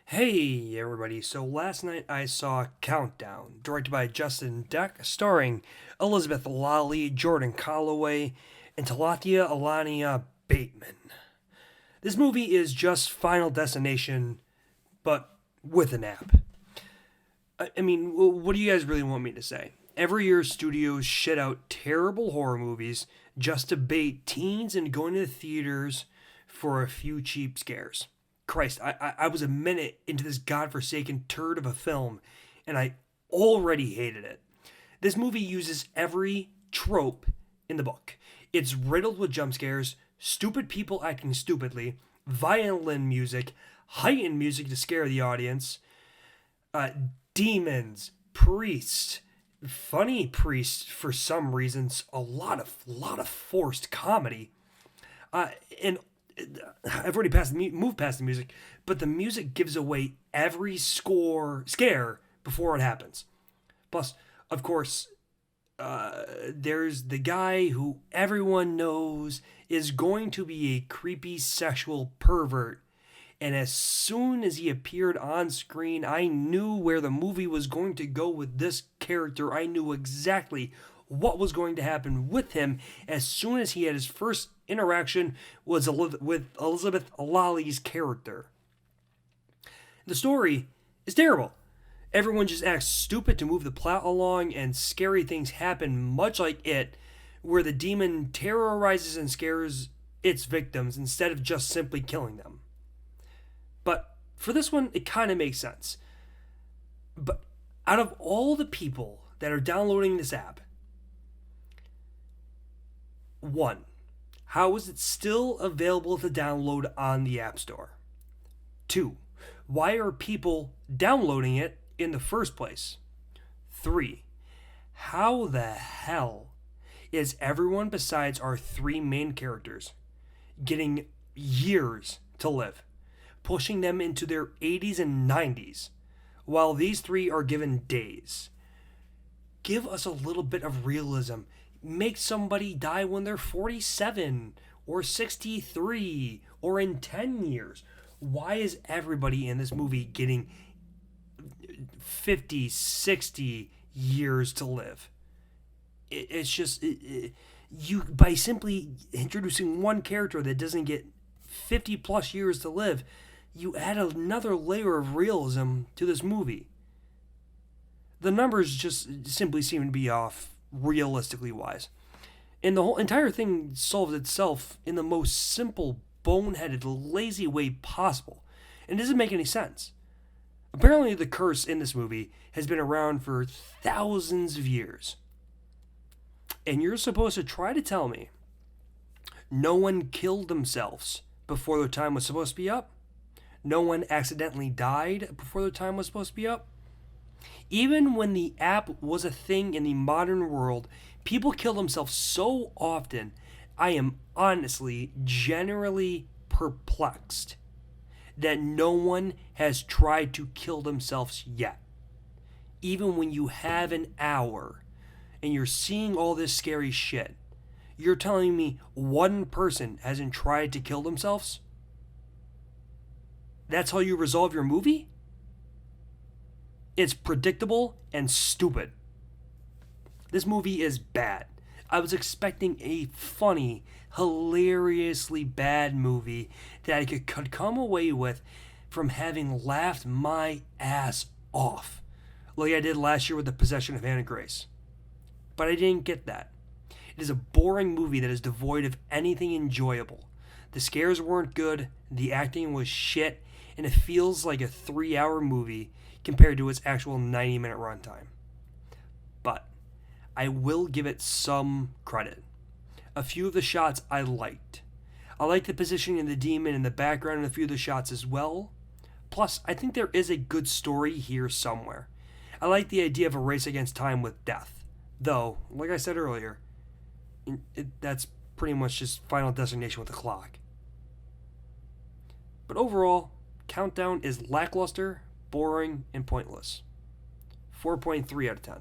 Hey everybody, so last night I saw Countdown, directed by Justin Deck, starring Elizabeth Lally, Jordan Calloway, and Talatia Alania Bateman. This movie is just Final Destination, but with an app. I mean, what do you guys really want me to say? Every year, studios shit out terrible horror movies just to bait teens into going to the theaters for a few cheap scares. Christ, I was a minute into this godforsaken turd of a film, and I already hated it. This movie uses every trope in the book. It's riddled with jump scares, stupid people acting stupidly, violin music, heightened music to scare the audience, uh, demons, priests, funny priests for some reasons, a lot of forced comedy, and I've already moved past the music, but the music gives away every scare before it happens. Plus, of course, there's the guy who everyone knows is going to be a creepy sexual pervert. And as soon as he appeared on screen, I knew where the movie was going to go with this character. I knew exactly what was going to happen with him as soon as he had his first interaction with Elizabeth Lally's character. The story is terrible. Everyone just acts stupid to move the plot along, and scary things happen much like it, where the demon terrorizes and scares its victims instead of just simply killing them. But for this one, it kind of makes sense. But out of all the people that are downloading this app, one, how is it still available to download on the App Store? Two, why are people downloading it in the first place? Three, how the hell is everyone besides our three main characters getting years to live, pushing them into their 80s and 90s, while these three are given days? Give us a little bit of realism. Make somebody die when they're 47 or 63 or in 10 years. Why is everybody in this movie getting 50, 60 years to live? It's just you, by simply introducing one character that doesn't get 50 plus years to live, you add another layer of realism to this movie. The numbers just simply seem to be off, realistically wise. And the whole entire thing solves itself in the most simple, boneheaded, lazy way possible. And it doesn't make any sense. Apparently, the curse in this movie has been around for thousands of years. And you're supposed to try to tell me no one killed themselves before their time was supposed to be up? No one accidentally died before their time was supposed to be up? Even when the app was a thing in the modern world, people kill themselves so often. I am honestly, generally perplexed that no one has tried to kill themselves yet. Even when you have an hour and you're seeing all this scary shit, you're telling me one person hasn't tried to kill themselves? That's how you resolve your movie? It's predictable and stupid. This movie is bad. I was expecting a funny, hilariously bad movie that I could come away with from having laughed my ass off, like I did last year with The Possession of Hannah Grace. But I didn't get that. It is a boring movie that is devoid of anything enjoyable. The scares weren't good, the acting was shit, and it feels like a 3-hour movie compared to its actual 90-minute runtime. But I will give it some credit. A few of the shots I liked. I liked the positioning of the demon in the background in a few of the shots as well. Plus, I think there is a good story here somewhere. I like the idea of a race against time with death. Though, like I said earlier, that's pretty much just Final Destination with a clock. But overall, Countdown is lackluster, boring, and pointless. 4.3 out of 10.